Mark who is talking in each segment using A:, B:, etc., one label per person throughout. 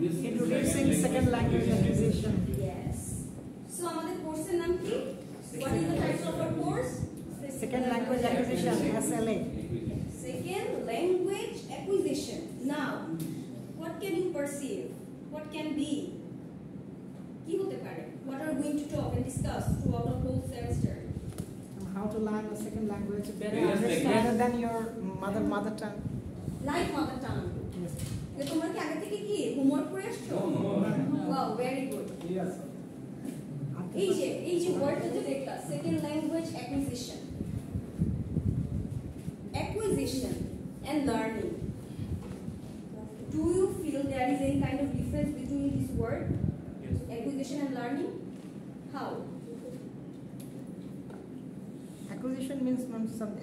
A: Introducing second language acquisition.
B: Yes. So আমাদের কোর্সের নাম কি? What is the title of our course?
A: Second language acquisition, SLA.
B: Second language acquisition. Now, what can you perceive? What can be? কি হতে পারে? What are we going to talk and discuss throughout the whole semester?
A: How to learn a second language
C: Yes,
A: better than your mother tongue.
B: Like mother tongue.
A: Yes.
B: তোমরা কি আগে থেকে কি homework করে আসছো? Wow, very good.
A: Yes.
B: এই যে ওয়ার্ডটা যে দেখলা, second language acquisition. Acquisition and learning. Do you feel there is any kind of difference between this word?
C: Yes.
B: Acquisition and learning? How?
A: Acquisition means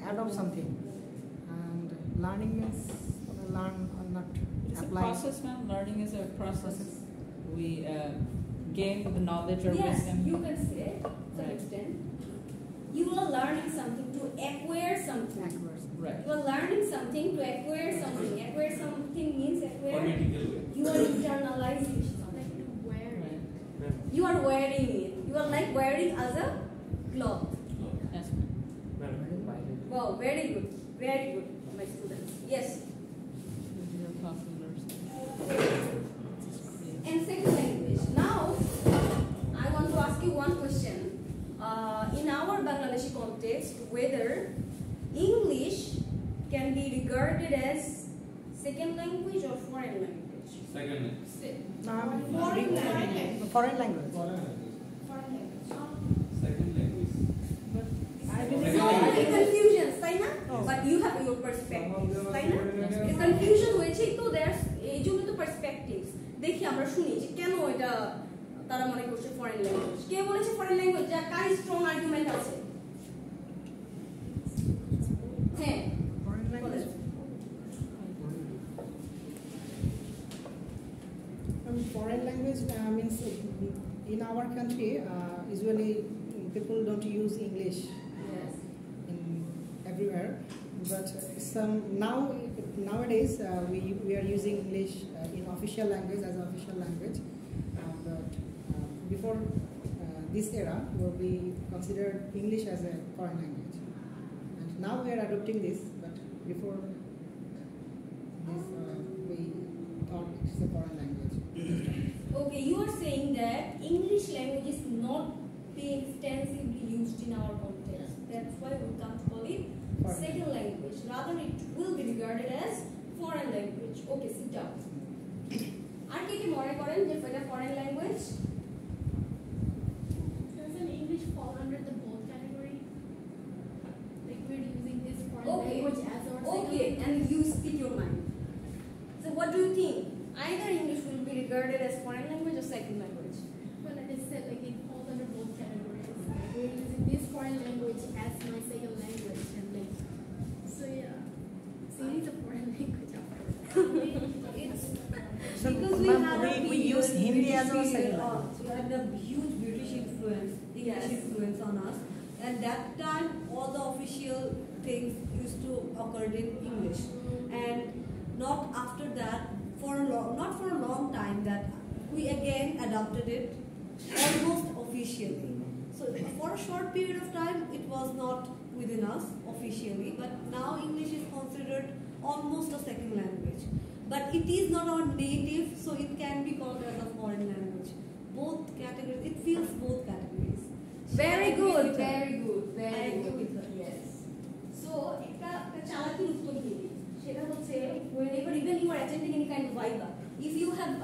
A: add of something, and learning means learn or not
D: It's a
A: apply.
D: process, ma'am. Learning is a process. We gain the knowledge or
B: Yes,
D: wisdom.
B: you can say to some
D: Right.
B: extent. You are learning something to acquire something.
A: Backwards.
D: Right.
B: You are learning something to acquire something. Acquire something means acquire.
C: Phonetical way.
B: You are internalizing something.
D: Right.
B: You are wearing it. You are like wearing as a cloth.
D: Yes, ma'am.
B: Wow, very good. Very good, my students. Yes.
D: Your popular.
B: And second language. Now, I want to ask you one question. In our Bangladeshi context, whether English can be regarded as second language or foreign language?
C: Second.
B: Foreign language.
A: Foreign language.
B: Foreign language.
C: Second language.
A: I believe.
B: So, the confusion, Saina?
A: Oh.
B: But you have your perspective, Saina? The confusion হয়েছে তো there's এই জন্য তো perspectives. দেখি আমরা শুনি যে কেন এটা তারা মনে করছে ফরেন ল্যাঙ্গুয়েজ। কে বলেছে ফরেন ল্যাঙ্গুয়েজ? যার কার স্ট্রং আর্গুমেন্ট আছে? হ্যাঁ।
A: Foreign language. Foreign language means in our country usually people don't use English
B: Yes.
A: in everywhere, but nowadays we are using English in official language as official language, but before this era we considered English as a foreign language, and now we are adopting this, but before this we thought it's a foreign language.
B: Okay, you are saying that English language is not being extensively used in our context. That's why we can't call it
A: Foreign.
B: second language. Rather, it will be regarded as foreign language. Okay, sit down. আর কি কি মনে করেন যে এটা foreign language?
E: Doesn't English fall under the both category? Like we're using this foreign
B: Okay.
E: language as our
B: Okay,
E: second
B: and you speak your mind. So what do you think? Either English will be regarded as foreign language or second language?
E: Well, like I said, like it falls under both categories. Like we're using this foreign language as my second language, and like so yeah. So it is a foreign language after all.
B: It's
A: So,
B: because we
A: ma'am,
B: have a
A: we
B: period,
A: use Hindi
B: British
A: as our
B: period
A: second
B: of-
A: language.
F: You had a huge British influence, English
B: Yes.
F: influence on us, and that time all the official things used to occur in English, and not after that not for a long time that we again adopted it almost officially. So for a short period of time it was not within us officially, but now English is considered almost a second language. But it is not our native, so it can be called as a foreign language. Both categories, it fills both categories.
B: Very
F: I agree
B: good,
F: with her.
B: very good,
F: I
B: very
F: agree
B: good.
F: with her.
B: Yes. So, একটা চালাকির উত্তর দিই। সেটা হচ্ছে whenever even you are attending any kind of viva, if you have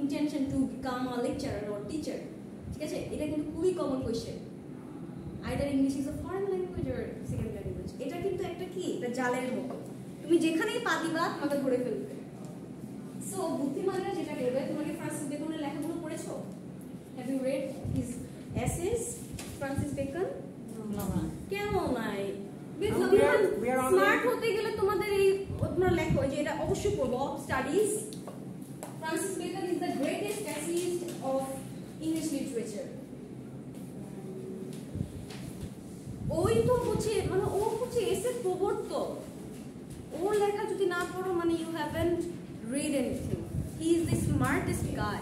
B: intention to become a lecturer or teacher, ঠিক আছে? এটা কিন্তু খুবই common question. Either English is a foreign language or second language. এটা কিন্তু একটা কি? একটা জালের মতো। তুমি যেখানেই পা দিবা তোমাকে ধরে ফেলবে। So, বুদ্ধিমানরা যেটা করবে, তোমাকে ফ্রান্সিস বেকনের লেখাগুলো পড়েছো? Have you read his essays, Francis Bacon? কেন নাই?
A: We are only-
B: স্মার্ট হতে গেলে তোমাদের এই তোমরা লেখো যে এটা অবশ্যই পড়বো studies. Francis Bacon is the greatest essayist of English literature. ওই তো হচ্ছে মানে ও হচ্ছে এসে প্রবর্তক। ওর লেখা যদি না পড়ো মানে you haven't read anything. He is the smartest guy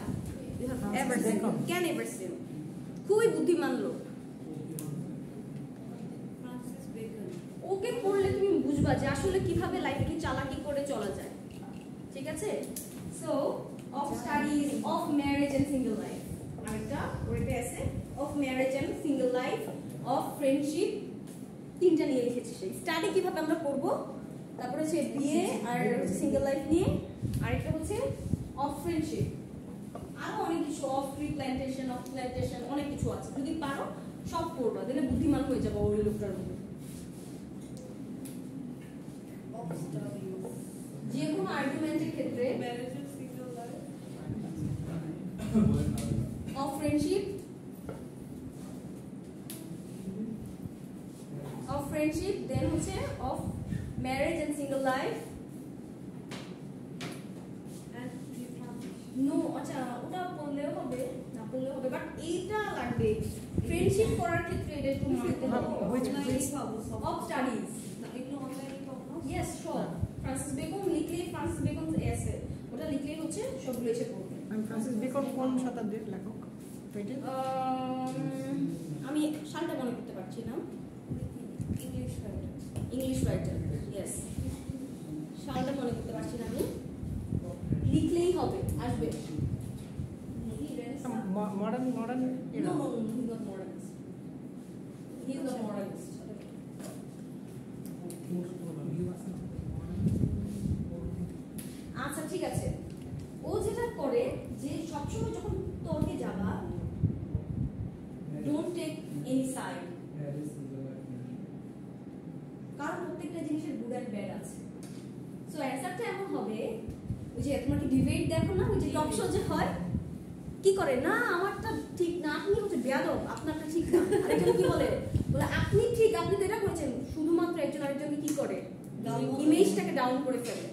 B: you have ever seen. Can ever seen. খুবই বুদ্ধিমান লোক।
F: Francis Bacon.
B: ওকে পড়লে তুমি বুঝবা যে আসলে কিভাবে লাইফে কি চালাকি করে চলা যায়। ঠিক আছে? So of studies of marriage and single life আরেকটা ওইটা আছে of marriage and single life of friendship তিনটা নিয়ে লিখেছি সেই স্টাডি কিভাবে আমরা করব তারপরে হচ্ছে বিয়ে আর সিঙ্গেল লাইফ নিয়ে আরেকটা হচ্ছে of friendship আরো অনেক কিছু of tree plantation of plantation অনেক কিছু আছে যদি পারো সব পড়বা তাহলে বুদ্ধিমান হয়ে যাবে ওই লোকটার মতো
F: অফ স্টাডিজ
B: যে কোনো আর্গুমেন্টের ক্ষেত্রে
F: marriage and single life
B: of friendship then হচ্ছে of marriage and single life
F: and
B: no আচ্ছা ওটা বললেও হবে না বললেও হবে বাট এইটা লাগবে ফ্রেন্ডশিপ করার ক্ষেত্রে এটা একটু মানতে হবে of studies
F: না এগুলো অনলাইনে পাবো না
B: yes sure ফ্রান্সিস বেকন লিখলে ফ্রান্সিস বেকন এসে ওটা লিখলেই হচ্ছে সবগুলো এসে পড়বে
A: ফ্রান্সিস বেকন কোন শতাব্দীর লেখক
B: আমি সালটা মনে করতে পারছি না ইংলিশ রাইটার ইয়েস সালটা মনে করতে পারছি না আমি লিখলেই হবে আসবে
A: modern
B: No, he's not modernist. He's not modernist. আচ্ছা ঠিক আছে ও যেটা করে যে সবসময় যখন তর্কে যাবা ডোন্ট টেক এনি সাইড কারণ প্রত্যেকটা জিনিসের গুড অ্যান্ড ব্যাড আছে সো অ্যান্সারটা এমন হবে ওই যে তোমার কি ডিবেট দেখো না ওই যে টক শো যে হয় কি করে না আমারটা ঠিক না আপনি হচ্ছে বেয়াদব আপনারটা ঠিক না আরেকজন কি বলে বলে আপনি ঠিক আপনি তো এটা করেছেন শুধুমাত্র একজন আরেকজনকে কি করে ইমেজটাকে ডাউন করে ফেলে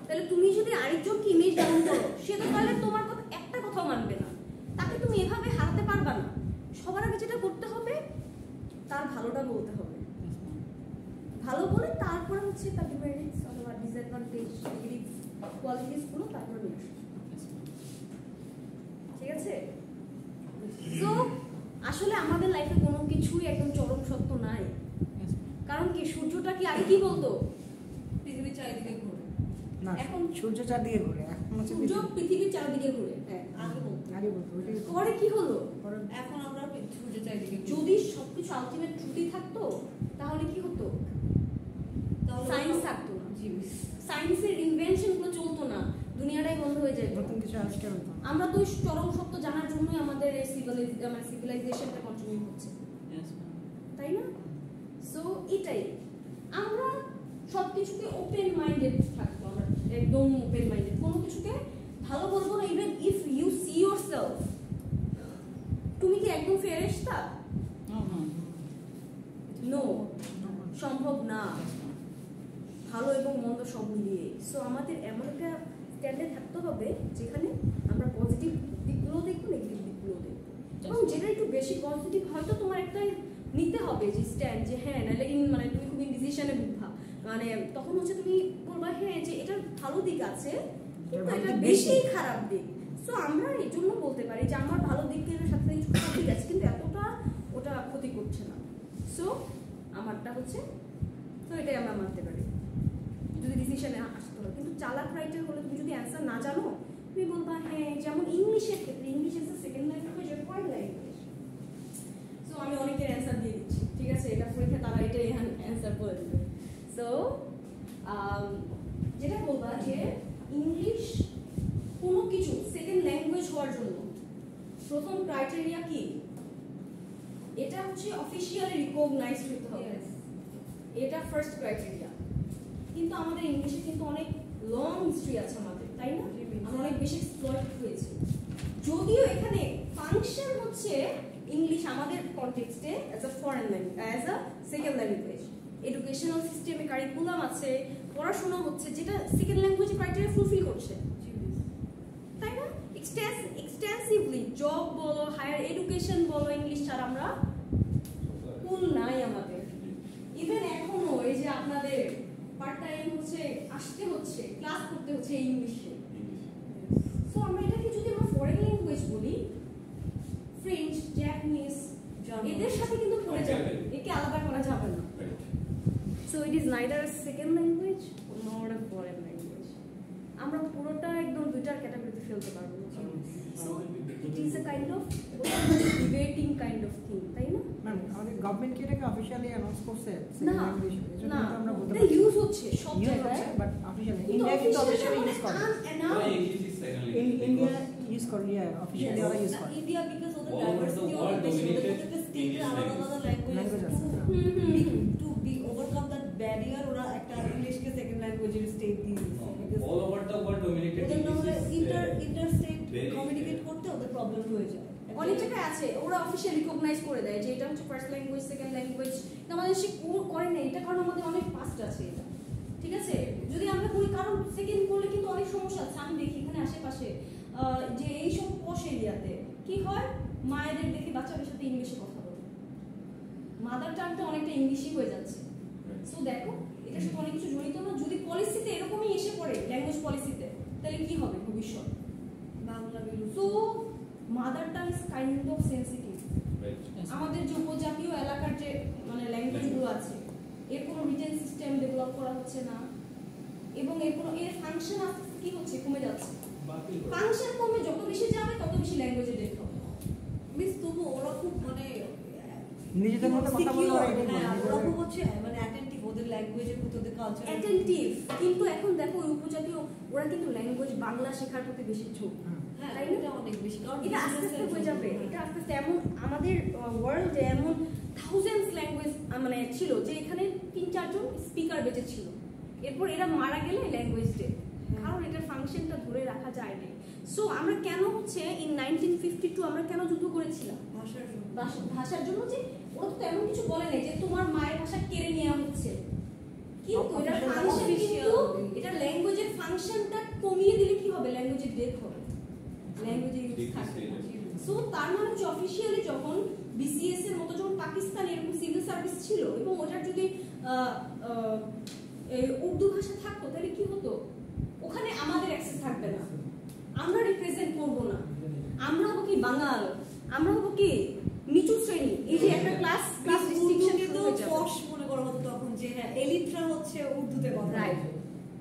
B: তাহলে তুমি যদি আরেকজনকে ইমেজ ডাউন করো সে তো তাহলে তোমার কথা একটা কথাও মানবে না তাকে তুমি এভাবে হারাতে পারবা না সবার আগে যেটা করতে হবে তার ভালোটা বলতে হবে ভালো বলে তারপরে হচ্ছে তার ডিমেরিটস অথবা ডিসঅ্যাডভান্টেজ নেগেটিভ কোয়ালিটিস গুলো তারপরে নিয়ে আসবে ঠিক আছে সো আসলে আমাদের লাইফে কোনো কিছুই একদম চরম সত্য নাই কারণ কি সূর্যটা কি আগে কি বলতো
F: পৃথিবীর চারিদিকে ঘোরে
A: না
B: এখন
A: সূর্য চারদিকে ঘুরে এখন হচ্ছে
B: সূর্য পৃথিবীর চারদিকে ঘুরে হ্যাঁ
F: আগে বলতো
A: আগে বলতো ওইটাই
B: পরে কি হলো
A: পরে
F: এখন আমরা সূর্যের চারিদিকে ঘুরি।
B: যদি সবকিছু আলটিমেট ট্রুথই থাকতো তাহলে কি হতো
F: তাহলে
B: সায়েন্স থাকতো না
F: জি
B: সায়েন্সের ইনভেনশন গুলো চলতো না দুনিয়াটাই বন্ধ হয়ে যেত
A: নতুন কিছু আবিষ্কার হতো
B: আমরা তো ওই চরম সত্য জানার জন্যই আমাদের এই সিভিলাইজেশনটা কন্টিনিউ হচ্ছে
D: Yes, ma'am.
B: তাই না সো এটাই আমরা সবকিছুকে ওপেন মাইন্ডেড থাকবো আমরা একদম ওপেন মাইন্ডেড কোনো কিছুকে ভালো বলবো না even if you see yourself তুমি কি একদম ফেরেশতা
D: No, no.
B: নো সম্ভব না ভালো এবং মন্দ সব মিলিয়ে সো আমাদের এমন একটা স্ট্যান্ডে থাকতে হবে যেখানে আমরা পজিটিভ দিকগুলো দেখবো নেগেটিভ দিকগুলো দেখবো এবং যেটা একটু বেশি পজিটিভ হয়তো তোমার একটা নিতে হবে যে স্ট্যান্ড যে হ্যাঁ নাহলে মানে তুমি খুব ইনডিসিশনে বুঝবা মানে তখন হচ্ছে তুমি বলবা হ্যাঁ যে এটার ভালো দিক আছে কিন্তু এটা বেশি খারাপ দিক সো আমরা এই জন্য বলতে পারি যে আমার ভালো দিকের সাথে কিছু খারাপ দিক আছে কিন্তু এতটা ওটা ক্ষতি করছে না সো আমারটা হচ্ছে তো এটাই আমরা মানতে পারি যদি ডিসিশনে আসতে হয় কিন্তু চালাক রাইটার হলে তুমি যদি অ্যান্সার না জানো তুমি বলবা হ্যাঁ যেমন ইংলিশের ক্ষেত্রে English is the second language আর ফরেন ল্যাঙ্গুয়েজ সো আমি অনেকের অ্যান্সার দিয়ে দিচ্ছি ঠিক আছে এটা পরীক্ষা তারা এটাই অ্যান্সার বলে দেবে সো যেটা বলবা যে ইংলিশ কোনো কিছু সেকেন্ড ল্যাঙ্গুয়েজ হওয়ার জন্য প্রথম ক্রাইটেরিয়া কি এটা হচ্ছে অফিশিয়ালি রিকগনাইজড হতে হবে এটা ফার্স্ট ক্রাইটেরিয়া কিন্তু আমাদের ইংলিশে কিন্তু অনেক লং হিস্ট্রি আছে আমাদের তাই না আমরা অনেক বেশি এক্সপ্লয়েট হয়েছে যদিও এখানে ফাংশন হচ্ছে ইংলিশ আমাদের কনটেক্সটে as a foreign language as a second language educational সিস্টেমে কারিকুলাম আছে পড়াশোনা হচ্ছে যেটা সেকেন্ড ল্যাঙ্গুয়েজ ক্রাইটেরিয়া ফুলফিল করছে তাই না এক্সটেন্সিভলি জব বলো হায়ার এডুকেশন বলো ইংলিশ ছাড়া আমরা ফুল নাই আমাদের ইভেন এখনো এই যে আপনাদের পার্ট টাইম হচ্ছে আসতে হচ্ছে ক্লাস করতে হচ্ছে ইংলিশে সো আমরা এটাকে বলি, ফ্রেঞ্চ, জাপানিজ, এদের সাথে কিন্তু পড়ে যাবে, একে আলাদা করা যাবে না। So it is neither a second language nor a foreign language. আমরা পুরোটা একদম দুইটার ক্যাটাগরিতে ফেলতে পারবো না। So it is a kind of debating kind of thing, তাই না?
A: ম্যাম আমাদের গভর্নমেন্ট কি এটাকে অফিশিয়ালি অ্যানাউন্স করছে
B: না, না,
A: আমরা বলতে
B: এটা
A: পারি
B: ইউজ হচ্ছে সব
A: ইউজ
B: জায়গায়,
A: হচ্ছে বাট অফিশিয়ালি
B: কিন্তু
A: ইন্ডিয়া কিন্তু
B: officially
A: অফিশিয়ালি ইউজ করে
B: unannounced.
C: English is second
A: India
C: language
A: use করে অফিশিয়ালি ওরা ইউজ করে
F: ইন্ডিয়া বিকজ ওদের
C: all over the
F: diversity
C: world
F: অনেক বেশি, ওদের
C: dominated
F: প্রত্যেকটা স্টেটের
C: English
F: আলাদা আলাদা ল্যাঙ্গুয়েজ
A: Language আছে,
F: to be overcome that barrier, ওরা একটা ইংলিশকে সেকেন্ড ল্যাঙ্গুয়েজের স্টেট দিয়ে দিয়েছে।
C: because all over the world dominated
F: ওদের না হলে
C: English is
F: inter state
C: very
F: communicate করতে ওদের প্রবলেম হয়ে যায়।
B: অনেক জায়গায় আছে ওরা অফিশিয়ালি রিকগনাইজ করে দেয় যে এটা হচ্ছে ফার্স্ট ল্যাঙ্গুয়েজ, সেকেন্ড ল্যাঙ্গুয়েজ। আমাদের সে করে না এটা, কারণ আমাদের অনেক পাস্ট আছে এটা, ঠিক আছে? যদি আমরা করি, কারণ সেকেন্ড করলে কিন্তু অনেক সমস্যা আছে। আমি দেখি এখানে আশেপাশে যে এইসব পশ এরিয়াতে কি হয়, মায়েদের দেখি বাচ্চাদের সাথে ইংলিশে কথা বলে, মাদার টাংটা অনেকটা ইংলিশই হয়ে যাচ্ছে। সো দেখো এটার সাথে অনেক কিছু জড়িত না। যদি পলিসিতে এরকমই এসে পড়ে, ল্যাঙ্গুয়েজ পলিসিতে, তাহলে কি হবে ভবিষ্যৎ?
F: Bangla
B: so mother tongue is kind of sensitive.
C: right.
B: আমাদের যে উপজাতীয় এলাকার যে মানে ল্যাঙ্গুয়েজগুলো আছে, এর কোনো রিটেন সিস্টেম ডেভেলপ করা হচ্ছে না, এবং এর কোনো ফাংশন আস্তে আস্তে কি হচ্ছে, কমে যাচ্ছে। ফাংশন কমে যত বেশি যাবে তত বেশি ল্যাঙ্গুয়েজে ডেট হবে।
F: মিস তবু ওরা খুব মানে
A: নিজেদের মধ্যে কথা বলতে ওরা এটাই
F: হ্যাঁ,
A: বলে।
F: ওরা খুব হচ্ছে মানে অ্যাটেন্টিভ ওদের ল্যাঙ্গুয়েজের প্রতি, ওদের কালচার
B: অ্যাটেন্টিভ, কিন্তু এখন দেখো ওই উপজাতীয় ওরা কিন্তু ল্যাঙ্গুয়েজ বাংলা শেখার প্রতি বেশি ঝোঁক।
F: হ্যাঁ,
B: তাই না?
F: এটা অনেক বেশি, কারণ
B: এটা আস্তে আস্তে হয়ে যাবে, এটা আস্তে আস্তে এমন আমাদের ওয়ার্ল্ডে এমন থাউজেন্ডস ল্যাঙ্গুয়েজ মানে ছিল যে এখানে 3-4 জন স্পিকার বেঁচে ছিল, এরপর এরা মারা গেলে ল্যাঙ্গুয়েজ ডে, কারণ এটার ফাংশনটা ধরে রাখা যায় না। সো আমরা কেন হচ্ছে ইন 1952 আমরা কেন যুদ্ধ করেছিলাম?
F: ভাষার জন্য।
B: ভাষার জন্য। যে ওরা তো এমন কিছু বলে নাই যে তোমার মায়ের ভাষা কেড়ে নেওয়া হচ্ছে, কিন্তু এটার ফাংশন, কিন্তু এটা ল্যাঙ্গুয়েজের ফাংশনটা কমিয়ে দিলে কি হবে? ল্যাঙ্গুয়েজের ডেথ হবে, ল্যাঙ্গুয়েজের ইউজ থাকবে না। সো তার মানে হচ্ছে অফিসিয়ালি যখন বিসিএস এর মতো যখন পাকিস্তানে এরকম সিভিল সার্ভিস ছিল এবং ওটার যদি উর্দু ভাষা থাকতো, তাহলে কি হতো? ওখানে আমাদের অ্যাক্সেস থাকবে না, আমরা রিপ্রেজেন্ট করবো না, আমরা হবো কি বাঙাল, আমরা হবো কি নিচু শ্রেণী। এই যে একটা ক্লাস ডিস্টিংশন
F: কিন্তু পশ মনে করা হতো তখন, যে হ্যাঁ এলিটরা হচ্ছে উর্দুতে কথা বলে।
B: রাইট,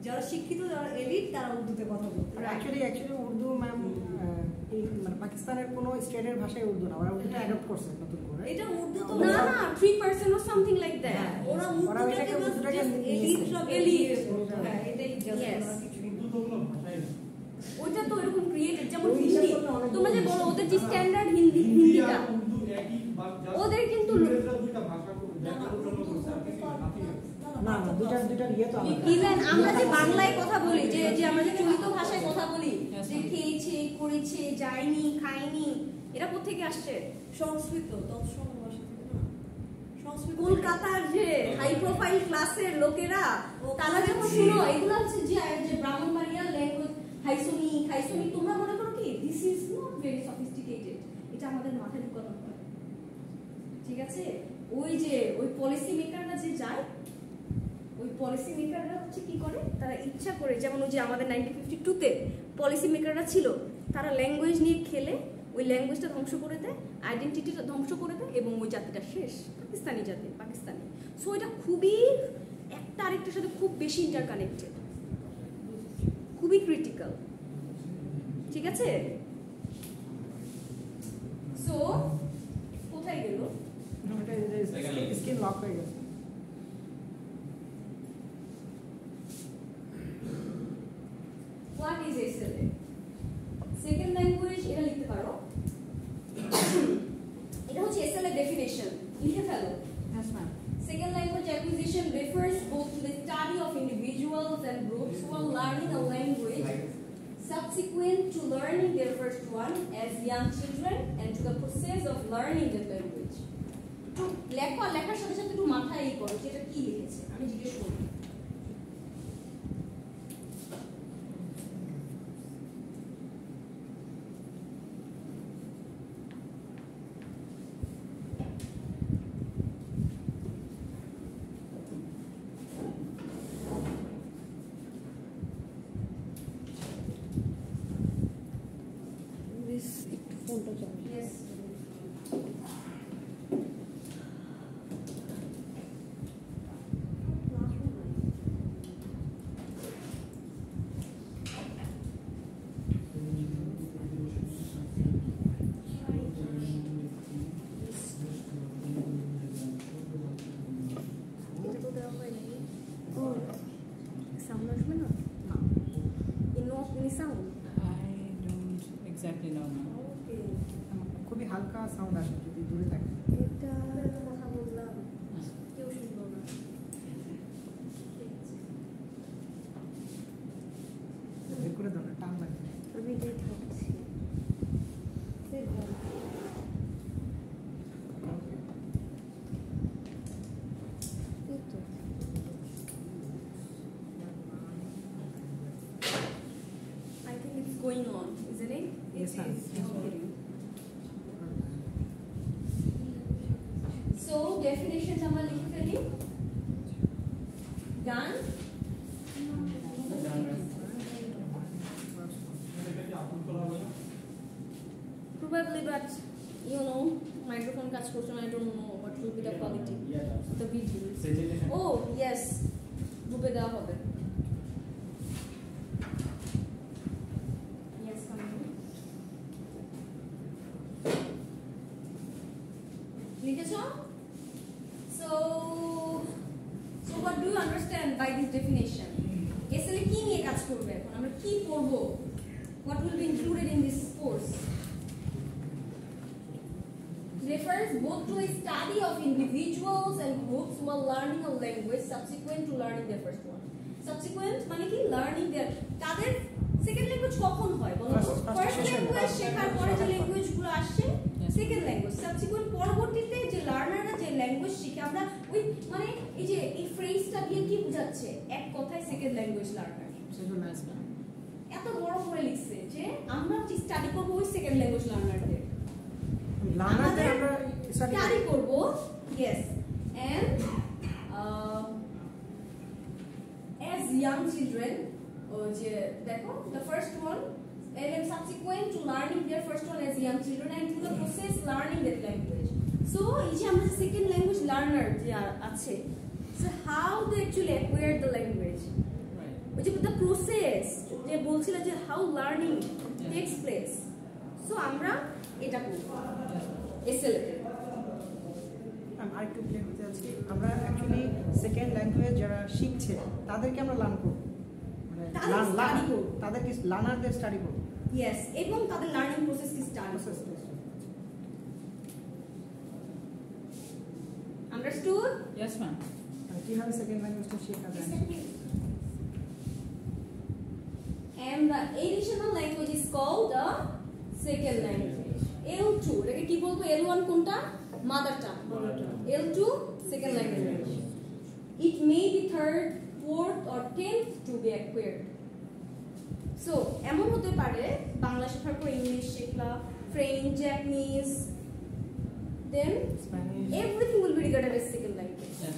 F: যারা শিক্ষিত, যারা এলিট, তারা উর্দুতে কথা বলতো।
A: অ্যাকচুয়ালি উর্দু ম্যাম মানে পাকিস্তানের কোনো স্টেটের ভাষায় উর্দু না, ওরা উর্দুটা অ্যাডপ্ট করছে নতুন করে।
F: এটা উর্দু তো
B: না না 3% or something like that.
F: হ্যাঁ, ওরা
A: ওরা
F: উর্দুটাকে
A: উর্দুটাকে
F: এলিটরা
B: elite.
F: হ্যাঁ, এটাই just
B: Yes.
F: ওরা কিছু
B: ওইটা তো এরকম ক্রিয়েটেড, যেমন হিন্দি তোমরা যে বলো ওদের যে স্ট্যান্ডার্ড হিন্দিটা, ওদের কিন্তু
A: না না দুটার ইয়ে তো আলাদা।
B: ইভেন আমরা যে বাংলায় কথা বলি, যে যে আমরা যে চলিত ভাষায় কথা বলি, যে খেয়েছে, করেছে, যায়নি, খায়নি, এরা কোথেকে আসছে?
F: সংস্কৃত তৎসম ভাষা থেকে না, সংস্কৃত
B: কলকাতার যে হাই প্রোফাইল ক্লাসের লোকেরা, তারা যখন শুনো এগুলো হচ্ছে যে ব্রাহ্মণবাড়িয়ার ল্যাঙ্গুয়েজ, হাইসমি খাইসমি, তোমরা মনে করো কি this is not very sophisticated, এটা আমাদের মাথায় ঢুকানো হয়, ঠিক আছে? ওই যে ওই পলিসি মেকাররা যে যায়, ওই পলিসি মেকাররা হচ্ছে কি করে, তারা ইচ্ছা করে, যেমন ওই যে আমাদের 1952-তে পলিসি মেকাররা ছিল, তারা ল্যাঙ্গুয়েজ নিয়ে খেলে ওই ল্যাঙ্গুয়েজটা ধ্বংস করে দেয়, আইডেন্টিটিটা ধ্বংস করে দেয়, এবং ওই জাতিটা শেষ, পাকিস্তানি জাতি, পাকিস্তানি। সো এটা খুবই একটা আরেকটার সাথে খুব বেশি ইন্টারকানেক্টেড, খুবই ক্রিটিক্যাল, ঠিক আছে? সো কোথায় গেল?
A: স্কিন লক হয়ে গেছে।
B: What is SLA? Second language, এটা লিখতে পারো। এটা হচ্ছে SLA definition, লিখে ফেলো।
A: Yes ma'am.
B: Second language acquisition refers both to the study of individuals and groups who are learning a language subsequent to learning their first one as young children and to the process of learning the language. তো লেখার সাথে সাথে একটু মাথায় এই করো যে এটা কি লিখেছে, আমি জিজ্ঞেস করব।
F: মিস একটু
B: Yes.
E: এটা তো দেওয়া হয় নাকি সাউন্ড আসবে না ইনি sound
D: I don't exactly know now.
B: ওকে
A: খুবই হালকা সাউন্ড আসে যদি দূরে থাকে।
E: এটা কথা বললাম কেউ শুনলো না
A: বের করে দাও না, টান লাগবে।
E: আমি এটাই থাকছি এই তো
B: I think it's going on, isn't it?
A: Yes, ma'am.
B: Okay. So definitions আমরা লিখে ফেলি। Done? Probably, but you know, microphone কাজ করছে না, I don't know what will be the quality of the videos. Oh yes, গ্রুপে দেওয়া হবে। Yes, come on. লিখেছো? So what do you understand by this definition? SLA কি নিয়ে কাজ করবে এখন? আমরা কি পড়ব? What will be included in this course? Refers both to a study of individuals and groups who are learning a language subsequent to learning their first one. Subsequent মানে কি learning their তাদের সেকেন্ড ল্যাঙ্গুয়েজ কখন হয় বলো তো?
A: First
B: first
A: session,
B: language
A: first
B: শেখার
A: language
B: পরে যে
A: শেখার পর।
B: ল্যাঙ্গুয়েজগুলো আসছে
D: Yes.
B: সেকেন্ড ল্যাঙ্গুয়েজ সাবসিকুয়েন্ট পরবর্তীতে যে লার্নাররা যে ল্যাঙ্গুয়েজ শিখে আমরা ওই মানে এই যে এই ফ্রেজটা দিয়ে কি বোঝাচ্ছে এক কথায় সেকেন্ড ল্যাঙ্গুয়েজ লার্নার
A: সেগুলো নাইস না।
B: এত বড় করে লিখছে যে আমরা যে স্টাডি করব ওই সেকেন্ড ল্যাঙ্গুয়েজ লার্নারদের
A: লার্নারদের আমরা
B: স্টাডি করব yes and as young children যে দেখো the first one and then subsequent to learning their first one as young children and to the process learning that language so এই যে আমরা second language learner যে আছে so how they actually acquire the language
D: Right.
B: which is the process যে বলছিল যে how learning takes place so আমরা এটা করব এসএলএ
A: আরেকটু ক্লিয়ার করতে চাচ্ছি, আমরা অ্যাকচুয়ালি সেকেন্ড ল্যাঙ্গুয়েজ যারা শিখছে তাদেরকে আমরা লার্ন করবো, মানে
B: তাদের study করবো।
A: তাদেরকে লার্নারদের স্টাডি করবো।
B: ইয়েস এবং তাদের লার্নিং প্রসেস কি স্টার্ট আন্ডারস্টুড
D: Yes, ma'am.
A: কিভাবে সেকেন্ড ল্যাঙ্গুয়েজটা শেখা যায়?
B: and the additional language is called the second language L2 এটাকে কি বলবো L1 কোনটা mother tongue L2 second language it may be third fourth or 10th to be acquired so এমন হতে পারে বাংলা শেখার পর ইংলিশ শিখলা French Japanese then
A: Spanish,
B: everything will be regarded as second language
D: Yes.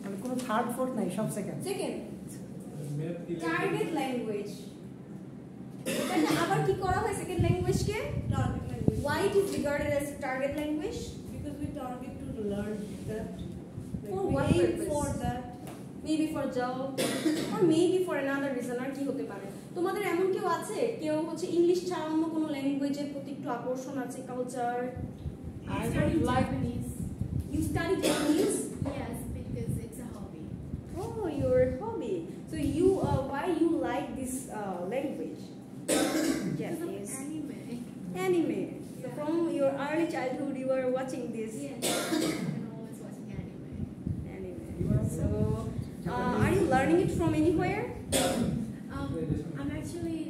A: মানে কোনো থার্ড ফোর্থ নাই, সব সেকেন্ড।
B: second target language এখানে আবার কি করা হয় second ল্যাঙ্গুয়েজকে
F: Target language.
B: why it is regarded as target language
F: Because we target to learn that. Like
B: For
F: we
B: what
F: aim
B: purpose?
F: for that.
B: maybe for job or maybe for another reason আর কি হতে পারে তোমাদের এমন কেউ আছে কেউ হচ্ছে English ছাড়া অন্য কোনো ল্যাঙ্গুয়েজের প্রতি একটু আকর্ষণ আছে culture
E: I
D: I
E: study
D: would like
E: Japanese.
B: you study Japanese
E: Yes, because it's a hobby.
B: oh your hobby so you why you like this language
E: Because of
B: Japanese
E: anime.
B: anime so from your early childhood you were watching this
E: Yes, I'm always watching anime.
B: anime so are you learning it from anywhere
E: I'm actually,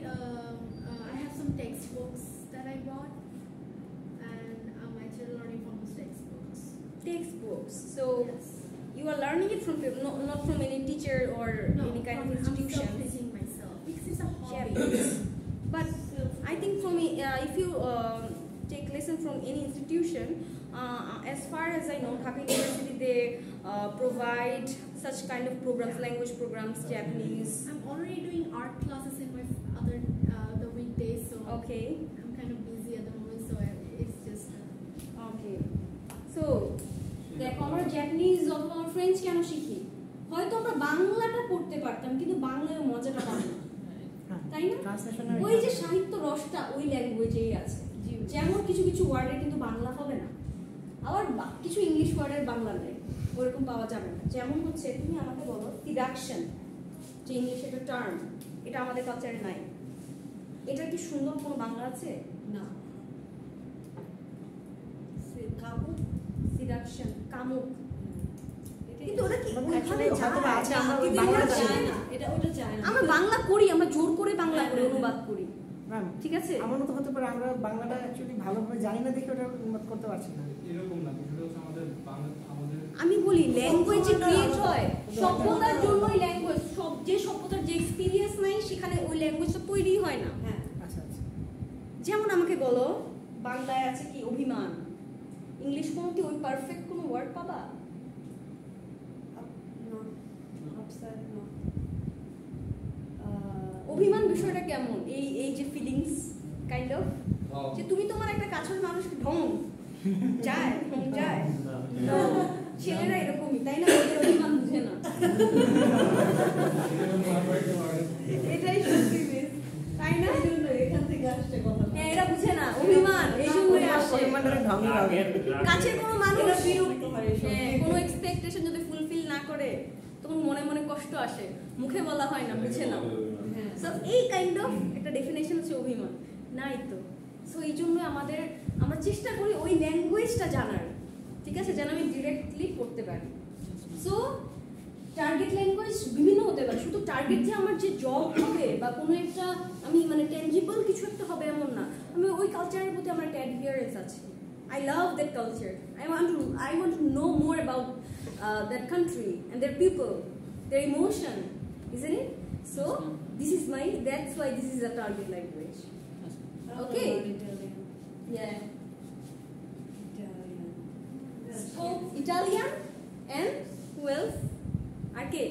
E: I have some textbooks that I bought, and I'm actually learning from those textbooks.
B: textbooks so
E: Yes.
B: you are learning it from not from any teacher or any kind of
E: I'm
B: institution
E: self-teaching myself because it's a hobby.
B: Japanese. But I think from if you take lesson from any institution, as far as I know, Dhaka University they provide such kind of programs, language programs, Japanese.
E: I'm already doing art classes in my other the weekdays, so
B: Okay.
E: I'm kind of
B: so দেখো আমরা Japanese অথবা French কেন শিখি? হয়তো আমরা বাংলাটা পড়তে পারতাম কিন্তু বাংলায় মজাটা পাবো না, তাই না? ওই যে সাহিত্য রসটা ওই ল্যাঙ্গুয়েজেই আছে। যেমন কিছু কিছু ওয়ার্ডের কিন্তু বাংলা হবে না, আবার কিছু ইংলিশ ওয়ার্ডের বাংলা নেই, ওরকম পাওয়া যাবে না। যেমন হচ্ছে তুমি আমাকে বলো সিডাকশন, যে ইংলিশে একটা টার্ম, এটা আমাদের কালচারে নাই। এটা কি সুন্দর কোনো বাংলা আছে?
F: না। কামুক,
B: সিডাকশন, কামুক, কিন্তু ওটা কি আমরা বাংলা করি, আমরা জোর করে বাংলা করে অনুবাদ করি, ঠিক আছে?
A: এমন তো হতে পারে আমরা বাংলাটা অ্যাকচুয়ালি ভালোভাবে জানি না দেখে ওটা অনুবাদ করতে পারছি না।
C: এরকম না, বিষয়টা হচ্ছে আমাদের
B: আমি বলি ল্যাঙ্গুয়েজ ক্রিয়েট হয় সভ্যতার জন্যই। ল্যাঙ্গুয়েজ সব যে সভ্যতার যে এক্সপেরিয়েন্স নাই সেখানে ওই ল্যাঙ্গুয়েজটা তৈরি হয় না।
F: হ্যাঁ
A: আচ্ছা আচ্ছা।
B: যেমন আমাকে বলো বাংলায় আছে কি অভিমান, ইংলিশ কোনো কি ওই পারফেক্ট কোনো ওয়ার্ড পাবা? অভিমান বিষয়টা কেমন? এই এই যে ফিলিংস কাইন্ড অফ, যে তুমি তোমার একটা কাছের মানুষকে ঢং যায়, ঢং যায়, ছেলেরা এরকমই, তাই না? ওদের অভিমান বুঝে না, এটাই সত্যি, তাই না?
F: এখান থেকে আসছে কথা।
B: হ্যাঁ, এরা বুঝে না অভিমান, এই জন্যই আসে। কাছের কোনো মানুষ
F: বিরক্ত হয়,
B: কোনো এক্সপেকটেশন যদি ফুলফিল না করে তখন মনে মনে কষ্ট আসে, মুখে বলা হয় না, বুঝে না। সো এই কাইন্ড অফ একটা ডেফিনেশন হচ্ছে অভিমান, নাই তো? সো এই জন্য আমরা চেষ্টা করি ওই ল্যাঙ্গুয়েজটা জানার, ঠিক আছে, যেন আমি ডিরেক্টলি পড়তে পারি। সো টার্গেট ল্যাঙ্গুয়েজ বিভিন্ন হতে পারে, শুধু টার্গেট যে আমার যে জব হবে বা কোনো একটা আমি মানে ট্যানজিবল কিছু একটা হবে এমন না। আমি ওই কালচারের প্রতি আমার একটা অ্যাডমিয়ারেন্স আছে। I love that culture. I want to know more about that country and their people, their emotion, isn't it? So that's why this is a target language. Okay. Yeah. Scope Italian and who else? Okay.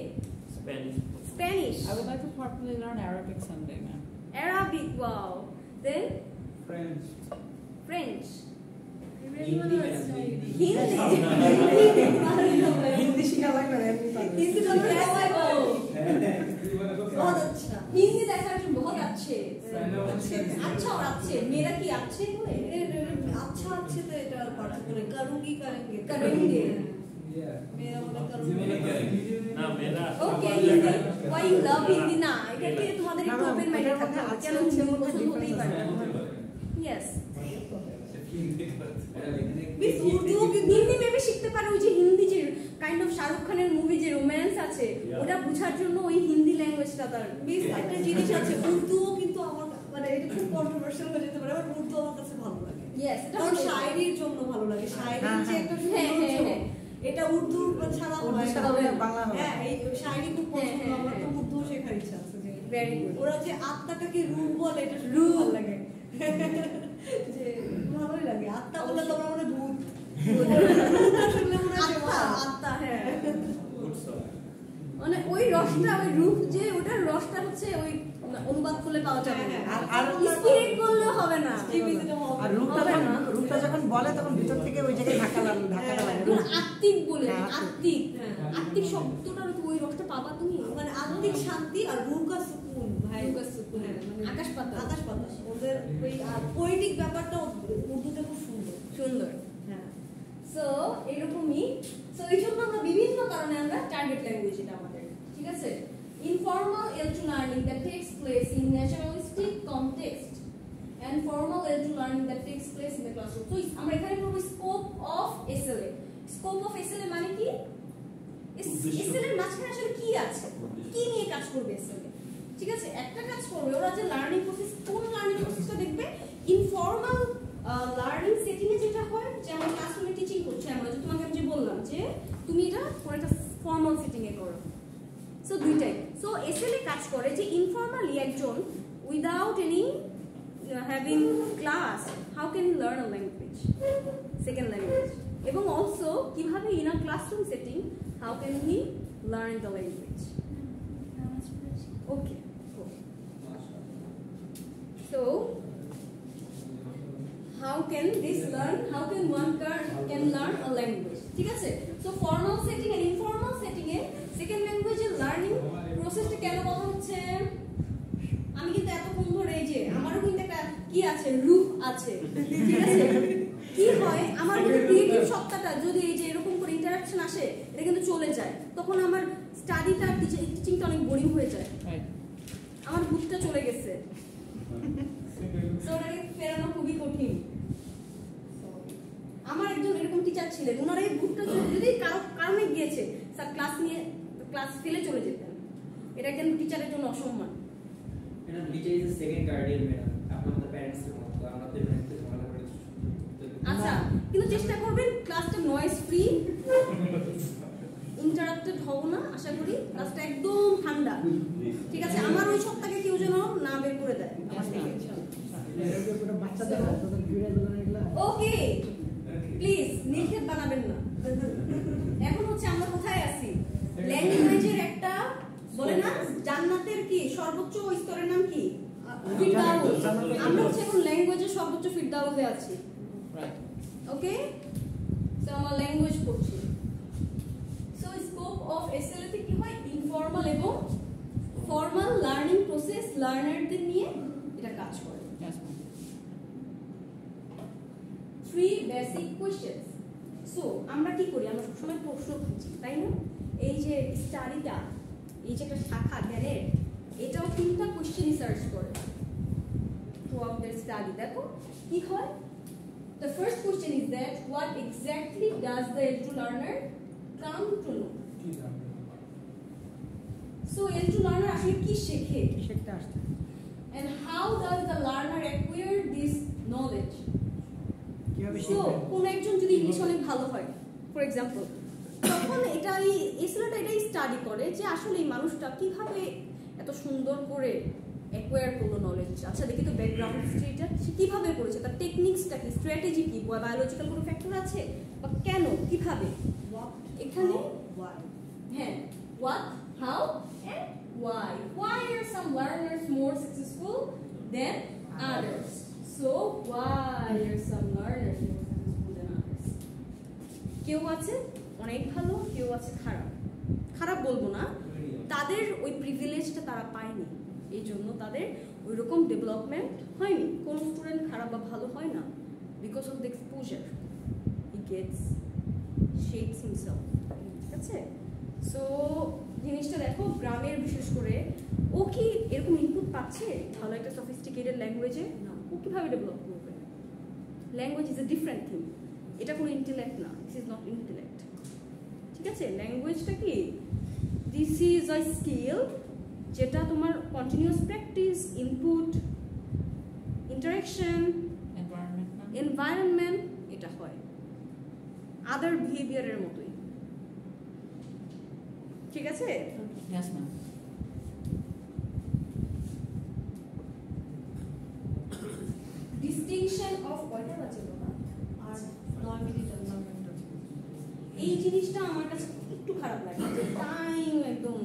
B: Spanish.
D: I would like to properly learn Arabic someday, ma'am.
B: Arabic. Wow. Then French.
A: Hindi শিখা লাগবে না,
B: हिंदी तो कैसा है वो? बहुत अच्छा। हिंदी देखा जो बहुत अच्छे। अच्छा और अच्छे। मेरा की अच्छे हुए?
F: अच्छा अच्छे तो এটা পার্থক্য করে करूंगी करेंगे
B: करेंगे।
F: मेरा मतलब करूंगी
C: ना मेरा
B: Okay, Hindi. Why you love Hindi ना? এটা কি তোমাদের একটু ওপেন মাইন্ডে থাকতে হবে? কেন হিন্দি পছন্দ হতেই পারে? Yes. হিন্দি মেবি শিখতে পারে ওই যে হিন্দি যে কাইন্ড অফ শাহরুখ খানের মুভি যে রোম্যান্স আছে ওটা বোঝার জন্য ওই হিন্দি ল্যাঙ্গুয়েজটা তার।
F: বেশ একটা জিনিস আছে, উর্দুও কিন্তু আমার মানে এটা খুব কন্ট্রোভার্সিয়াল হয়ে যেতে পারে, বাট উর্দু আমার কাছে ভালো লাগে।
B: ইয়েস, এটা
F: কারণ শায়রির জন্য ভালো লাগে, শায়রির যে একটা সৌন্দর্য, এটা উর্দু ছাড়া হয় না,
A: বাংলা হয়।
F: হ্যাঁ, এই শায়রি খুব পছন্দ আমার, তো উর্দু শেখার ইচ্ছা আছে। যে
B: ভেরি গুড।
F: ওরা যে আত্মাটাকে রূপ বলে, এটা রূপ ভালো লাগে, যে ভালোই লাগে। আত্মা বলে তোমরা মনে ভূত, আসলে মনে
B: আত্মা, হ্যাঁ, মানে ওই রসটা, ওই রূপ যে ওটার রসটা হচ্ছে ওই অনুবাদ করলে পাওয়া যাবে না, আর স্পিরিট বললেও হবে না।
A: আর রূপটা যখন বলে তখন ভিতর থেকে ওই জায়গায় ধাক্কা লাগে।
B: আত্মিক বলে, আত্মিক শব্দটার ওই রসটা পাবা তুমি,
F: মানে আত্মিক শান্তি আর রুকা সুকুন, ভাই
B: রুকা সুকুন, আকাশ পাতাল,
F: আকাশ পাতাল, ওদের ওই পোয়েটিক ব্যাপারটা উর্দুতে খুব সুন্দর
B: সুন্দর।
F: হ্যাঁ,
B: সো এরকমই। সো এই জন্য আমরা বিভিন্ন কারণে আমরা টার্গেট ল্যাঙ্গুয়েজ এটা আমাদের, ঠিক আছে। Informal L2 learning that takes place in naturalistic context and formal L2 learning that takes place in the classroom. So আমরা এখানে বলবো scope of SLA। Scope of SLA মানে কি? SLA এর মাঝখানে আসলে কি আছে, কি নিয়ে কাজ করবে SLA, ঠিক আছে। একটা কাজ করবে ওরা যে লার্নিং প্রসেস, কোন লার্নিং প্রসেসটা দেখবে ইনফর্মাল লার্নিং সেটিং এ যেটা হয়, যেমন ক্লাসরুমে টিচিং করছে আমরা, যে তোমাকে আমি যে বললাম যে তুমি এটা পরে একটা ফর্মাল সেটিং এ করো। সো দুইটাই। সো এসএলএ কাজ করে যে ইনফর্মালি একজন without any having class how can he learn a language, second language, এবং অলসো কিভাবে in a classroom setting how can he learn the language. Okay, so how can one can learn a language? ঠিক আছে? So formal setting and informal setting A second language এর learning process-টা কেন বলা হচ্ছে? আমি কিন্তু এতক্ষণ ধরে এই যে আমারও কিন্তু একটা কি আছে, রূপ আছে, ঠিক আছে? কি হয় আমার মধ্যে ক্রিয়েটিভ সত্তাটা যদি এই যে এরকম করে ইন্টারাকশন আসে, এটা কিন্তু চলে যায়, তখন আমার স্টাডিটা টিচিংটা অনেক বোরিং হয়ে যায়, আমার ভূতটা চলে গেছে, তো ওটাকে ফেরানো খুবই কঠিন। আমার একজন এরকম টিচার ছিলেন, ওনার এই ভূতটা যদি কারণে গিয়েছে স্যার ক্লাস ফেলে চলে যেতেন, এটা কিন্তু টিচারের জন্য অসম্মান।
G: Madam teacher is second guardian madam, আপনাদের প্যারেন্টস এর মতো আমাদের প্যারেন্টস এর ভালো করে।
B: আচ্ছা, কিন্তু চেষ্টা করবেন ক্লাসটা নয়েজ ফ্রি, ইন্টারাপ্টেড হবো না, আশা করি ক্লাসটা একদম ঠান্ডা, ঠিক আছে? আমার ওই সপ্তাহে কেউ যেন না বের করে দেয়। ওকে, প্লিজ নির্ঘাত বানাবেন না। এখন হচ্ছে আমরা কোথায় আছি? ল্যাঙ্গুয়েজের একটা বলে না জান্নাতের কি সর্বোচ্চ স্তরের নাম কি? ফিরদাউস। আমরা হচ্ছে এখন ল্যাঙ্গুয়েজের সর্বোচ্চ ফিরদাউসে আছি। ওকে, সো আমরা ল্যাঙ্গুয়েজ পড়ছি। সো স্কোপ অফ এসএলএতে কি হয়? ইনফর্মাল এবং ফর্মাল লার্নিং প্রসেস, লার্নারদের নিয়ে এটা কাজ করে। Three basic questions. সো আমরা কি করি? আমরা সবসময় প্রশ্ন খুঁজি, তাই না? এই যে স্টাডিটা, এই যে একটা শাখা জ্ঞানের, এটাও তিনটা কোয়েশ্চেন সার্চ করে থ্রু আউট দেয়ার স্টাডি। দেখো কি হয়? The first question is that what exactly does the L2 learner come to know? So L2 learner আসলে কি শেখে?
A: শিখতে আসছে।
B: And how does the learner acquire this knowledge?
A: কিভাবে
B: So
A: শিখবে?
B: কোন একজন যদি ইংলিশ অনেক ভালো হয়, ফর এক্সাম্পল, তখন এটা এই এসএলটা এটাই স্টাডি করে যে আসলে এই মানুষটা কিভাবে এত সুন্দর করে অ্যাকোয়ার করলো নলেজ। আচ্ছা দেখি তো ব্যাকগ্রাউন্ড হিস্ট্রিটা সে কিভাবে করেছে, তার টেকনিক্সটা কি, স্ট্র্যাটেজি কি, বায়োলজিক্যাল কোনো ফ্যাক্টর আছে, বা কেন, কিভাবে, এখানে হ্যাঁ what, how and why. Why are some learners more successful than others? So why are some learners more successful than others? কেউ আছে অনেক ভালো, কেউ আছে খারাপ। খারাপ বলবো না, তাদের ওই প্রিভিলেজটা তারা পায়নি, এই জন্য তাদের ওই রকম ডেভেলপমেন্ট হয়নি। কোন স্টুডেন্ট খারাপ বা ভালো হয় না, because of the exposure he gets shapes himself, ঠিক আছে? সো জিনিসটা দেখো, গ্রামের বিশেষ করে ও কি এরকম ইনপুট পাচ্ছে ভালো একটা সফিস্টিকেটেড ল্যাঙ্গুয়েজে? না, ও কিভাবে ডেভেলপ করবে? Language is a different thing, এটা কোনো ইন্টেলেক্ট না, দিস ইজ নট ইন্টেলেক্ট, ঠিক আছে? ল্যাঙ্গুয়েজটা কি? দিস ইজ আ স্কিল যেটা তোমার continuous practice, input, interaction, environment, এটা হয় আদার বিহেভিয়ারের মতোই, ঠিক আছে?
D: Yes, ma'am.
B: ডিস্টিংশন অফ কয়টা বাজে বাবা?
F: আর 9 মিনিট
B: এই জিনিসটা আমার কাছে একটু খারাপ লাগে যে টাইম একদম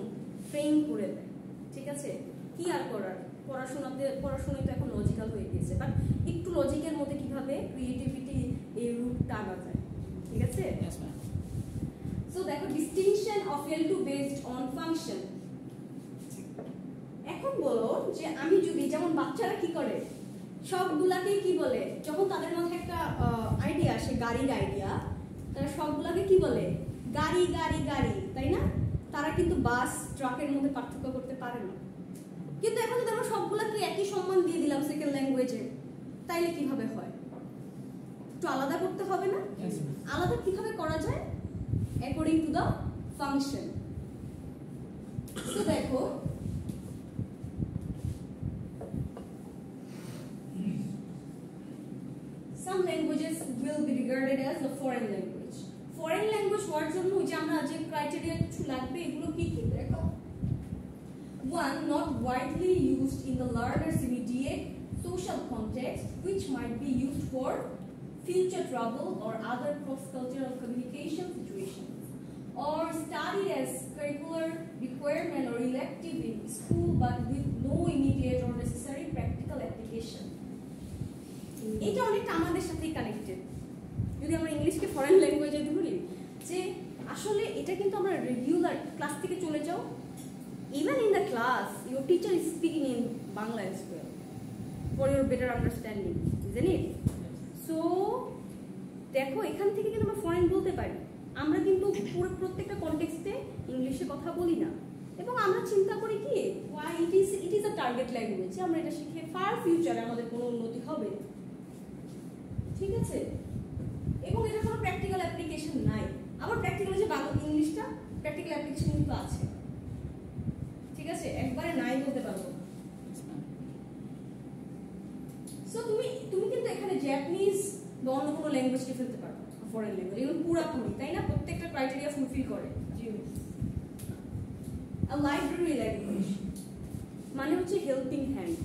B: ফ্রেম করে দেয়, ঠিক আছে? কি আর করার, পড়াশোনা তো এখন লজিক্যাল হয়ে গেছে, বাট একটু লজিকের মধ্যে কিভাবে ক্রিয়েটিভিটি এই রুট টানা যায়, ঠিক আছে?
D: Yes, ma'am.
B: সো দেখো, distinction of L2 based on function. এখন বলো যে আমি যদি, যেমন বাচ্চারা কি করে, সবগুলাকে কি বলে, যখন তাদের মাথায় একটা আইডিয়া আসে, গাড়ির আইডিয়া, তারা সবগুলাকে কি বলে? গাড়ি গাড়ি গাড়ি, তাই না? তারা কিন্তু বাস ট্রাকের মধ্যে পার্থক্য করতে পারে না। কিন্তু এখন যদি আমরা সবগুলাকে একই সম্মান দিয়ে দিলাম সেকেন্ড ল্যাঙ্গুয়েজে, তাইলে কিভাবে হয়? একটু আলাদা করতে হবে না?
D: Yes, ma'am.
B: আলাদা কিভাবে করা যায়? According to the function. তো দেখো, some languages will be regarded as a foreign language. Foreign language হওয়ার জন্য ওই যে আমরা যে ক্রাইটেরিয়া কিছু লাগবে, এগুলো কি কি? দেখো, one, not widely used in the learner's immediate social context, which might be used for future travel or other cross-cultural communication situations, or studied as curricular requirement or elective in school but with no immediate or necessary practical application. এই এটা অনেকটা আমাদের সাথেই connected. যদি আমরা ইংলিশকে foreign ল্যাঙ্গুয়েজে ধরি, যে আসলে এটা কিন্তু আমরা রেগুলার ক্লাস থেকে চলে যাও, even in the class your teacher is speaking in Bangla as well for your better understanding, isn't it? So দেখো এখান থেকে কিন্তু আমরা ফরেন বলতে পারি, আমরা কিন্তু পুরো প্রত্যেকটা কনটেক্সটে ইংলিশে কথা বলি না, এবং আমরা চিন্তা করি কি why it is a target language, আমরা এটা শিখে ফার ফিউচারে আমাদের কোনো উন্নতি হবে, ঠিক আছে? এবং এটা কোনো প্র্যাকটিক্যাল অ্যাপ্লিকেশন নাই। আবার প্র্যাকটিক্যাল যে বাংলা ইংলিশটা প্র্যাকটিক্যাল অ্যাপ্লিকেশন কিন্তু আছে, ঠিক আছে, একবারে নাই বলতে পারবো। সো তুমি কিন্তু এখানে জাপানিজ বা অন্য কোনো ল্যাঙ্গুয়েজকে ফেলতে পারো, ফরেন ল্যাঙ্গুয়েজ, এবং পুরাপুরি, তাই না? প্রত্যেকটা ক্রাইটেরিয়া ফুলফিল করে। লাইব্রেরি ল্যাঙ্গুয়েজ মানে হচ্ছে হেল্পিং হ্যান্ড,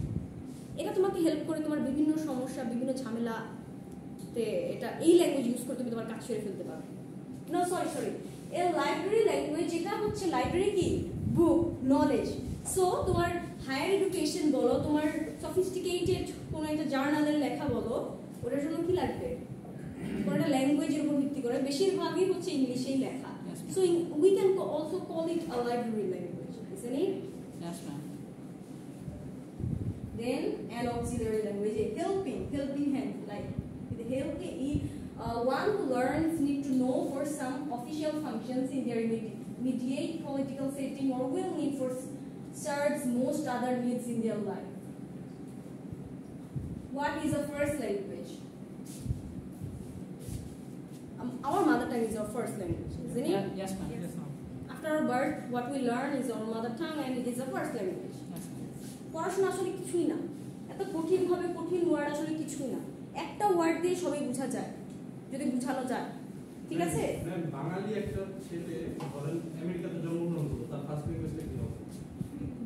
B: এটা তোমাকে হেল্প করে তোমার বিভিন্ন সমস্যা, বিভিন্ন ঝামেলাতে এটা এই ল্যাঙ্গুয়েজ ইউজ করে তুমি তোমার কাজ সেরে ফেলতে পারো। না সরি এ লাইব্রেরি ল্যাঙ্গুয়েজ, এটা হচ্ছে লাইব্রেরি কি বুক নলেজ। সো তোমার হায়ার এডুকেশন বলো, তোমার সফিস্টিকেটেড কোনো একটা জার্নালের লেখা বলো, ওটার জন্য কি লাগবে? কোনো একটা ল্যাঙ্গুয়েজের উপর ভিত্তি করে, বেশিরভাগই হচ্ছে ইংলিশেই লেখা। So we can also call it a library language, isn't it?
D: Yes, ma'am.
B: Then an auxiliary language, helping hand, like the helping. One who learns need to know for some official functions in their immediate political setting, or will need for serves most other needs in their life. What is the first language? Our mother tongue is our first language, isn't it?
D: Yes, ma'am.
C: Yes, ma'am.
B: After our birth, what we learn is our mother tongue, and it is the first language.
D: Yes, ma'am.
B: পড়াশোনা আসলে কিছুই না, এত কঠিন word আসলে কিছুই না, একটা ওয়ার্ড দিয়ে সবই বোঝা যায় যদি বোঝানো যায়, ঠিক আছে?
C: বাঙালি একটা ছেলে ধরেন আমেরিকাতে জন্মগ্রহণ করলো, তার ফার্স্ট ল্যাঙ্গুয়েজটা কি হবে?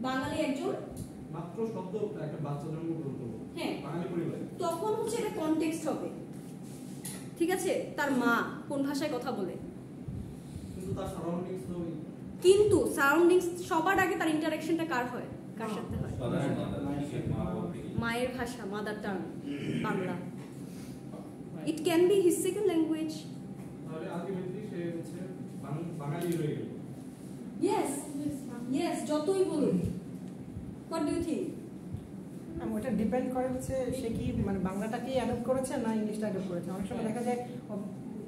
B: বাঙালি একজন
C: মাত্র শব্দ একটা বাচ্চা জন্মগ্রহণ করলো,
B: হ্যাঁ,
C: বাঙালি পরিবারে,
B: তখন হচ্ছে এটা কনটেক্সট হবে, ঠিক আছে? তার মা কোন ভাষায় কথা বলে,
C: কিন্তু তার সারাউন্ডিংস তো
B: কিন্তু সারাউন্ডিংস সবার আগে তার ইন্টারাকশনটা কার হয়, কার সাথে হয়? মায়ের ভাষা, mother tongue Bangla. It can be his second language.
C: তাহলে আলটিমেটলি সে হচ্ছে বাঙালি হয়ে গেল।
B: ইয়েস যতই বলুন। What do you think?
A: ওটা ডিপেন্ড করে হচ্ছে সে কি মানে বাংলাটাকে অ্যাডপ্ট করেছে না ইংলিশটা অ্যাডপ্ট করেছে। অনেক সময় দেখা যায়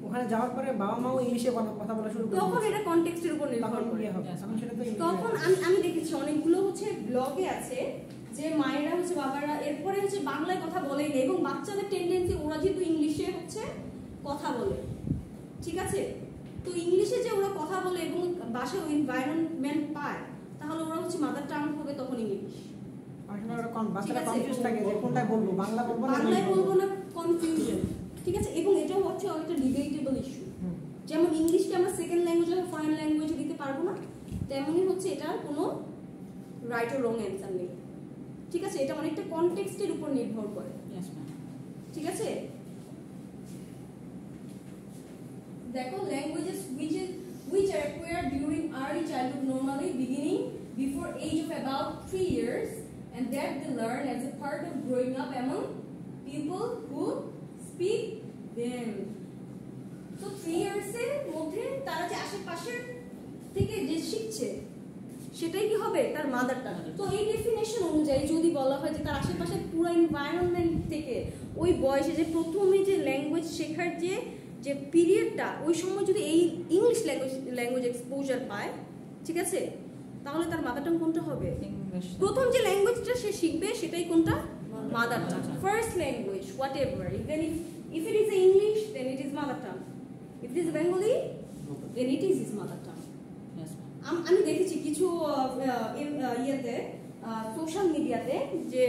A: ওখানে যাওয়ার পরে বাবা মাও ইংলিশে কথা বলা শুরু করে,
B: তখন এটা কনটেক্সটের উপর নির্ভর করে।
A: তখন সেটা তো
B: তখন আমি দেখেছি অনেকগুলো হচ্ছে ব্লগে আছে যে মায়েরা হচ্ছে বাবারা এরপরে হচ্ছে বাংলায় কথা বলেই না, এবং বাচ্চাদের টেন্ডেন্সি ওরা যেহেতু ইংলিশে হচ্ছে কথা বলে, ঠিক আছে? তো ইংলিশে যে ওরা কথা বলে এবং বাসায় এনভায়রনমেন্ট পায়, তাহলে ওরা হচ্ছে মাদার টাং হবে তখন ইংলিশ।
A: বাচ্চারা কনফিউজ থাকে যে কোনটা বলবো, বাংলা বলবো না
B: বাংলায় বলবো না, কনফিউশন, ঠিক আছে? এবং এটাও হচ্ছে অনেকটা ডিবেটেবল ইস্যু। যেমন ইংলিশকে আমরা সেকেন্ড ল্যাঙ্গুয়েজ বা ফরেন ল্যাঙ্গুয়েজে দিতে পারবো না, তেমনই হচ্ছে এটার কোনো রাইট ও রং অ্যান্সার নেই, ঠিক আছে? এটা অনেকটা কনটেক্সটের উপর নির্ভর করে, ঠিক আছে? দেখো languages which are acquired during early childhood, normally beginning before age of about 3 years, and that they learn as a part of growing up among people who speak them. So 3 years এর মধ্যে তারা যে আশেপাশের থেকে যে শিখছে সেটাই কি হবে তার মাদার টাং। তো এই ডেফিনেশন অনুযায়ী যদি বলা হয় যে তার আশেপাশের পুরো এনভায়রনমেন্ট থেকে ওই বয়সে যে প্রথমে যে ল্যাঙ্গুয়েজ শেখার যে পিরিয়ডটা, ওই সময় যদি এই ইংলিশ ল্যাঙ্গুয়েজ এক্সপোজার পায়, ঠিক আছে, তাহলে তার মাদার টাং কোনটা হবে? প্রথম যে ল্যাঙ্গুয়েজটা সে শিখবে সেটাই কোনটা? Mother tongue, first language, what ever. Even if it is English, then it is mother tongue. If it is Bengali, then it is his mother tongue. আমি দেখেছি কিছু ইয়েতে সোশ্যাল মিডিয়াতে যে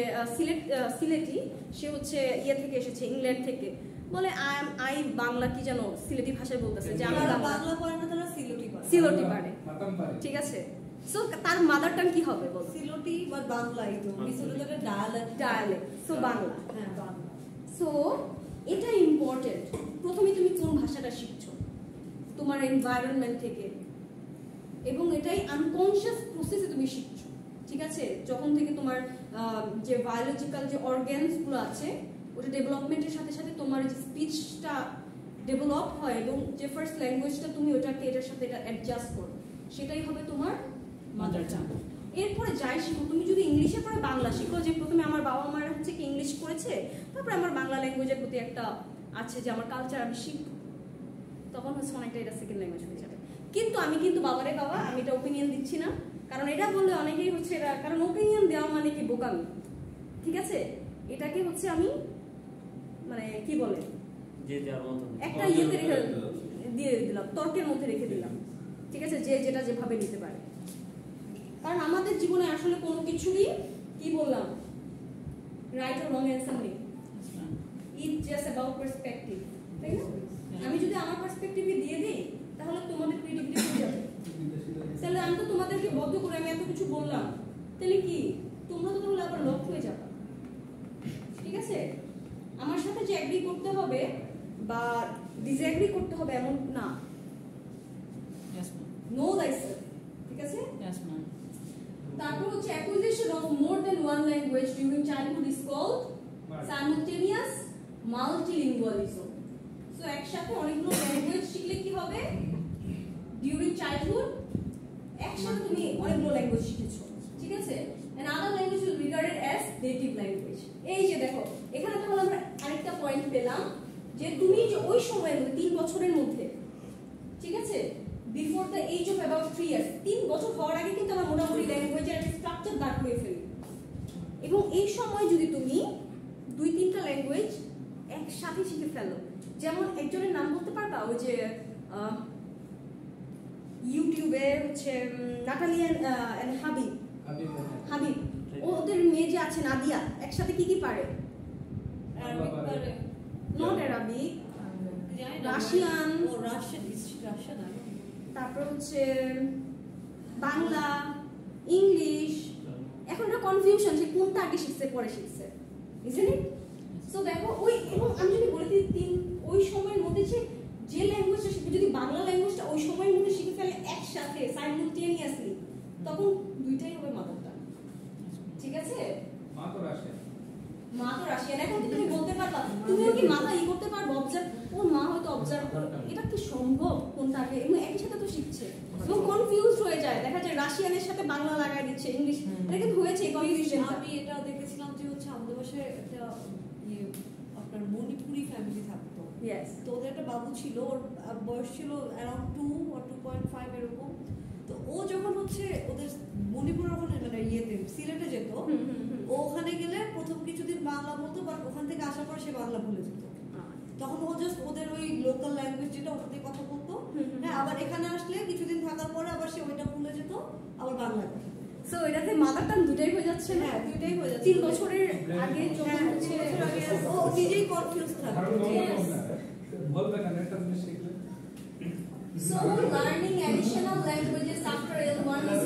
B: সিলেটি, সে হচ্ছে ইয়ে থেকে এসেছে, ইংল্যান্ড থেকে, বলে আই বাংলা কি জানো সিলেটি ভাষায় বলতেছে যে আমি
F: বাংলা পড়ে না, তারা
B: সিলেটি পারে, ঠিক আছে? সো তার মাদার টাং কি হবে বল?
F: সিলেটি বা বাংলাই তো মিসুলুদের ডায়ালেক্ট,
B: সো বাংলা।
F: হ্যাঁ বাংলা।
B: সো এটা ইম্পর্টেন্ট। প্রথমে তুমি কোন ভাষাটা শিখছো তোমার এনভায়রনমেন্ট থেকে, এবং এটাই আনকনশিয়াস প্রসেসে তুমি শিখছো, ঠিক আছে? যখন থেকে তোমার যে বায়োলজিক্যাল যে অর্গানসগুলো আছে ওটা ডেভেলপমেন্টের সাথে সাথে তোমার যে স্পিচটা ডেভেলপ হয় এবং যে ফার্স্ট ল্যাঙ্গুয়েজটা তুমি ওটাকে এটার সাথে এটা অ্যাডজাস্ট করো, সেটাই হবে তোমার মাদার টাং। এরপরে যাই শিখো, তুমি যদি ইংলিশের পরে বাংলা শিখো, যে প্রথমে আমার বাবা মারা হচ্ছে কি ইংলিশ করেছে, তারপরে আমার বাংলা ল্যাঙ্গুয়েজের প্রতি একটা আছে যে আমার কালচার আমি শিখবো, তখন হচ্ছে অনেকটা এটা সেকেন্ড ল্যাঙ্গুয়েজ হয়ে যাবে। কিন্তু আমি কিন্তু বাবারে বাবা আমি এটা ওপিনিয়ন দিচ্ছি না, কারণ এটা বললে অনেকেই হচ্ছে এটা, কারণ ওপিনিয়ন দেওয়া মানে কি বোকামি, ঠিক আছে? এটাকে হচ্ছে আমি মানে কি বলে একটা ইয়েতে রেখে দিয়ে দিলাম, তর্কের মধ্যে রেখে দিলাম, ঠিক আছে, যে যেটা যেভাবে নিতে পারে। কারণ আমাদের জীবনে আসলে কোনো কিছুরই কি বললাম রাইট আর রং অ্যান্সার নেই, ইটস জাস্ট অ্যাবাউট পার্সপেক্টিভ, তাই না? আমি যদি আমার পার্সপেক্টিভে দিয়ে দিই তাহলে তোমাদের ক্রিয়েটিভিটি হয়ে যাবে। তাহলে আমি তো তোমাদেরকে বদ্ধ করে আমি এত কিছু বললাম, তাহলে কি তোমরা তো তাহলে আবার লক হয়ে যাবে, ঠিক আছে? আমার সাথে যে এগ্রি করতে হবে বা ডিসএগ্রি করতে হবে এমন না, নো thyself, ঠিক আছে? তারপর হচ্ছে acquisition of more than one language during childhood is called simultaneous multilingualism. So একসাথে অনেকগুলো ল্যাঙ্গুয়েজ শিখলে কি হবে? ডিউরিং চাইল্ডহুড একসাথে তুমি অনেকগুলো ল্যাঙ্গুয়েজ শিখেছো, ঠিক আছে? and other language will be regarded as native language. এই যে দেখো এখানে তাহলে আমরা আরেকটা পয়েন্ট পেলাম যে তুমি যে ওই সময়ের মধ্যে 3 বছরের মধ্যে, ঠিক আছে, before the age of about 3 years, 3 বছর হওয়ার আগে কিন্তু আমরা মোটামুটি ল্যাঙ্গুয়েজের একটা স্ট্রাকচার দাঁড় করে ফেলি, এবং এই সময় যদি তুমি 2-3টা ল্যাঙ্গুয়েজ একসাথে শিখে ফেলো, যেমন একজনের নাম বলতে পারবা, ওই যে ইউটিউবে হচ্ছে নাটালিয়া এন্ড হাবিব ওদের মেয়ে যে আছে নাদিয়া, একসাথে কি কি পারে?
F: অ্যারাবিক পারে,
B: নট অ্যারাবিক, রাশিয়ান,
F: রাশিয়ান,
B: তারপর হচ্ছে বাংলা, ইংলিশ। এখন একটা কনফিউশন যে কোনটা আগে শিখছে পরে শিখছে, বুঝলি? সো দেখো ওই, এবং আমি যদি বলে দিই ওই সময়ের মধ্যে যে ল্যাঙ্গুয়েজটা শিখবে, যদি বাংলা ল্যাঙ্গুয়েজটা ওই সময়ের মধ্যে শিখে ফেলে একসাথে সাইমultaneously, তখন দুইটাই হবে মাদার টাং, ঠিক আছে? মা তো রাশিয়ান। এখন তুমি বলতে পারবা, তুমিও কি মাথা করতে পারবো অবজার্ভ, ওর মা হয়তো অবজার্ভ করে, এটা কি সম্ভব কোনটা আগে, এবং একই সাথে তো শিখছে এবং কনফিউজড হয়ে যায়, দেখা যায় রাশিয়ানের সাথে বাংলা লাগাই দিচ্ছে, ইংলিশ, এটা কিন্তু হয়েছে কনফিউশন।
F: আমি এটা দেখেছিলাম যে হচ্ছে আমাদের বাসায় একটা আপনার মণিপুরি ফ্যামিলি থাকতো, তো ওদের একটা বাবু ছিল, ওর বয়স ছিল অ্যারাউন্ড 2 or 2.5 এরকম। তো ও যখন হচ্ছে ওদের মণিপুরের ওখানে মানে ইয়েতে সিলেটে যেত, ও ওখানে গেলে প্রথম কিছুদিন বাংলা বলতো, বাট ওখান থেকে আসার পর সে বাংলা ভুলে যেত। তখন ও জাস্ট ওদের ওই লোকাল ল্যাঙ্গুয়েজ যেটা ওটাতে কথা বলতো, হ্যাঁ, আবার এখানে আসলে কিছুদিন থাকার পরে আবার সে ওইটা ভুলে যেত, আবার বাংলা কথা।
B: সো এটাতে মাদার টাং দুটাই হয়ে যাচ্ছে,
F: হ্যাঁ, দুটাই হয়ে যাচ্ছে।
B: 3 বছরের আগে যখন হচ্ছে
F: ও নিজেই কনফিউজ থাকে।
B: So learning additional languages after L1 is